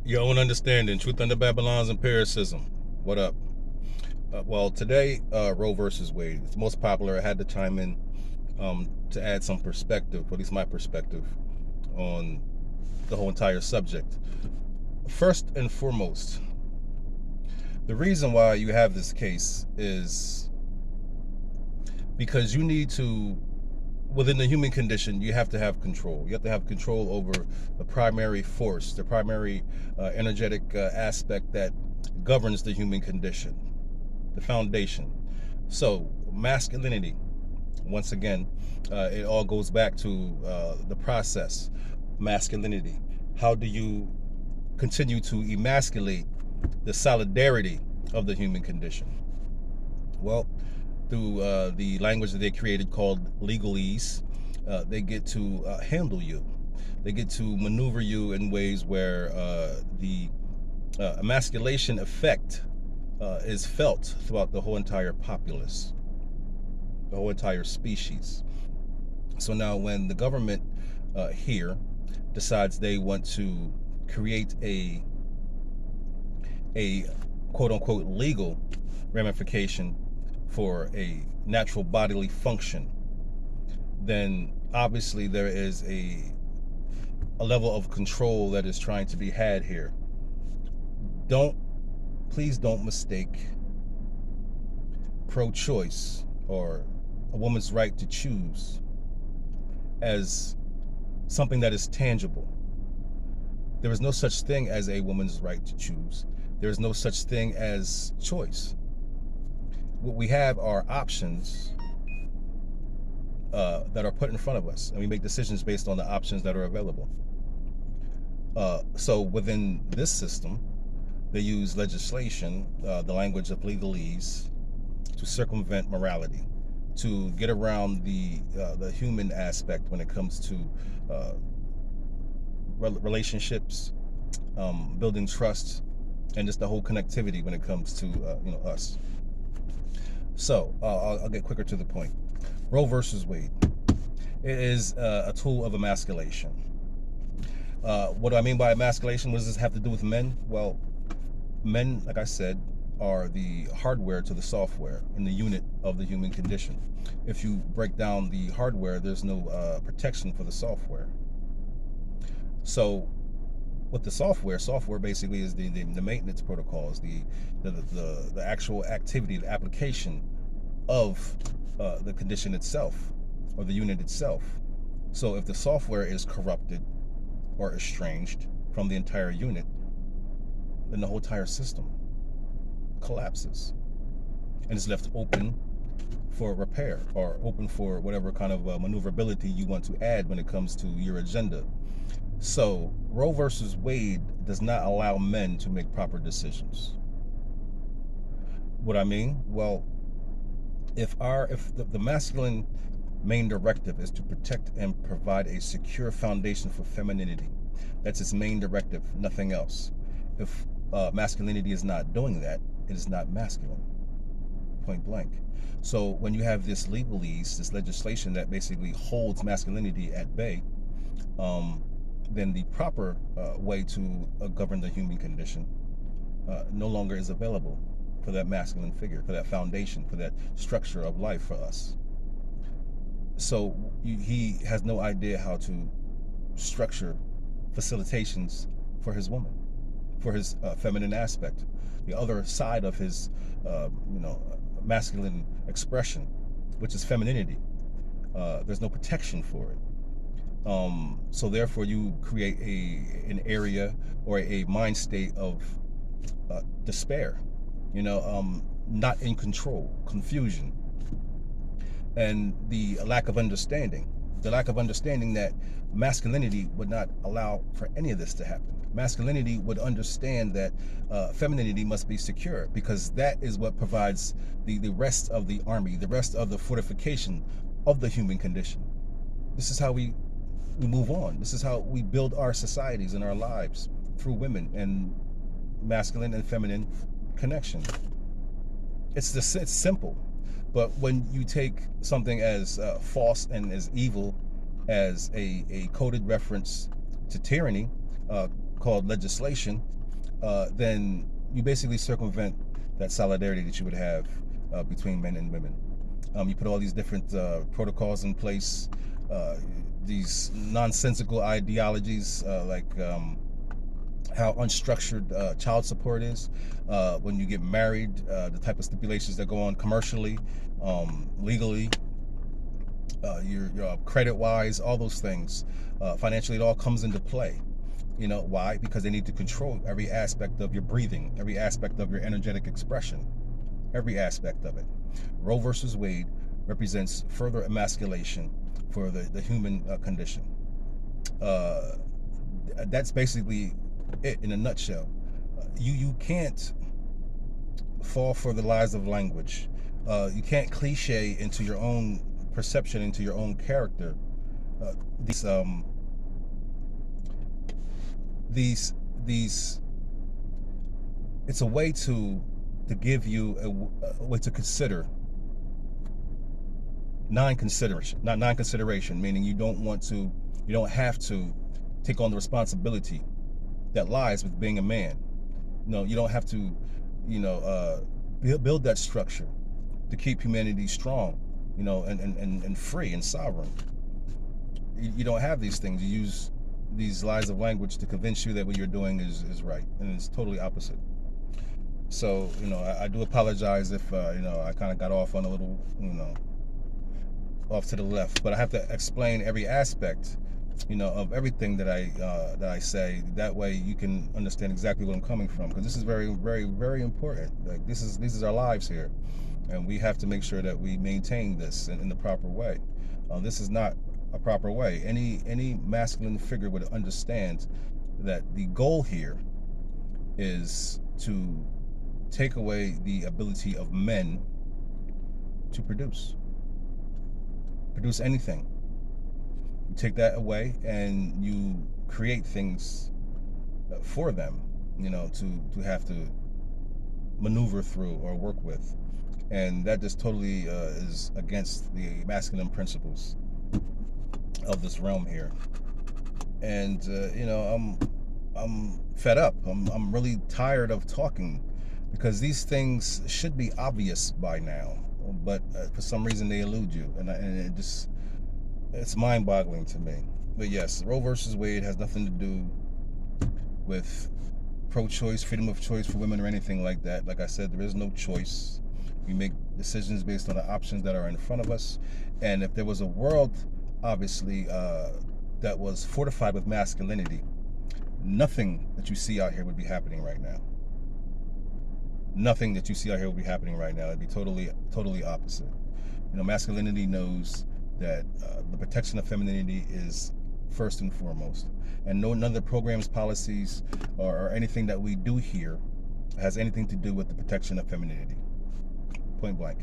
Your own understanding, truth under Babylon's empiricism. What up? Well, today, Roe versus Wade. It's most popular. I had to chime in to add some perspective, or at least my perspective, on the whole entire subject. First and foremost, the reason why you have this case is because you need to, within the human condition, you have to have control. You have to have control over the primary force, the primary energetic aspect that governs the human condition, the foundation. So, masculinity, once again, it all goes back to the process. Masculinity. How do you continue to emasculate the solidarity of the human condition? Well, through the language that they created called Legalese, they get to handle you. They get to maneuver you in ways where the emasculation effect is felt throughout the whole entire populace, the whole entire species. So now, when the government here decides they want to create a quote unquote legal ramification for a natural bodily function, then obviously there is a level of control that is trying to be had here. Don't Please don't mistake pro-choice or a woman's right to choose as something that is tangible. There is no such thing as a woman's right to choose. There is no such thing as choice. What we have are options that are put in front of us, and we make decisions based on the options that are available. So within this system, they use legislation, the language of legalese, to circumvent morality, to get around the human aspect when it comes to relationships, building trust, and just the whole connectivity when it comes to us. So I'll get quicker to the point. Roe versus Wade. It is a tool of emasculation. What do I mean by emasculation? What does this have to do with men? Well, men, like I said, are the hardware to the software in the unit of the human condition. If you break down the hardware, there's no protection for the software. So with the software basically is the maintenance protocols, the actual activity, the application of the condition itself or the unit itself. So if the software is corrupted or estranged from the entire unit, then the whole entire system collapses and is left open for repair or open for whatever kind of maneuverability you want to add when it comes to your agenda. So Roe versus Wade does not allow men to make proper decisions. What I mean? Well, if the masculine main directive is to protect and provide a secure foundation for femininity, that's its main directive, nothing else. If masculinity is not doing that, it is not masculine, point blank. So when you have this legalese, this legislation that basically holds masculinity at bay, then the proper way to govern the human condition no longer is available for that masculine figure, for that foundation, for that structure of life for us. So he has no idea how to structure facilitations for his woman, for his feminine aspect, the other side of his, masculine expression, which is femininity. There's no protection for it. So therefore, you create an area or a mind state of despair, not in control, confusion, and the lack of understanding. The lack of understanding that masculinity would not allow for any of this to happen. Masculinity would understand that femininity must be secure, because that is what provides the rest of the army, the rest of the fortification of the human condition. This is how we move on. This is how we build our societies and our lives, through women and masculine and feminine connection. It's simple. But when you take something as false and as evil as a coded reference to tyranny, called legislation, then you basically circumvent that solidarity that you would have between men and women. You put all these different protocols in place, these nonsensical ideologies like how unstructured child support is when you get married, the type of stipulations that go on commercially, legally, your credit-wise, all those things. Financially, it all comes into play. You know why? Because they need to control every aspect of your breathing, every aspect of your energetic expression, every aspect of it. Roe versus Wade represents further emasculation for the human condition. That's basically it in a nutshell. You can't fall for the lies of language. You can't cliche into your own perception, into your own character. These these it's a way to give you a way to consider non-consideration, not non-consideration, meaning you don't have to take on the responsibility that lies with being a man. No, you don't have to, build that structure to keep humanity strong, and free and sovereign. You don't have these things. You use these lies of language to convince you that what you're doing is right, and it's totally opposite. So, I do apologize if, I kind of got off on a little, off to the left, but I have to explain every aspect, of everything that I say. That way you can understand exactly where I'm coming from, because this is very, very, very important. Like, this is our lives here, and we have to make sure that we maintain this in the proper way. This is not a proper way. Any masculine figure would understand that the goal here is to take away the ability of men to produce anything. You take that away and you create things for them, to have to maneuver through or work with. And that just totally is against the masculine principles of this realm here. And I'm fed up. I'm really tired of talking, because these things should be obvious by now, but for some reason they elude you, and it's mind-boggling to me. But yes, Roe versus Wade has nothing to do with pro-choice, freedom of choice for women, or anything like that. Like I said, there is no choice. We make decisions based on the options that are in front of us. And if there was a world, obviously, that was fortified with masculinity, nothing that you see out here would be happening right now. Nothing that you see out here would be happening right now. It'd be totally opposite. Masculinity knows that the protection of femininity is first and foremost, and none of the programs, policies, or anything that we do here has anything to do with the protection of femininity. Point blank.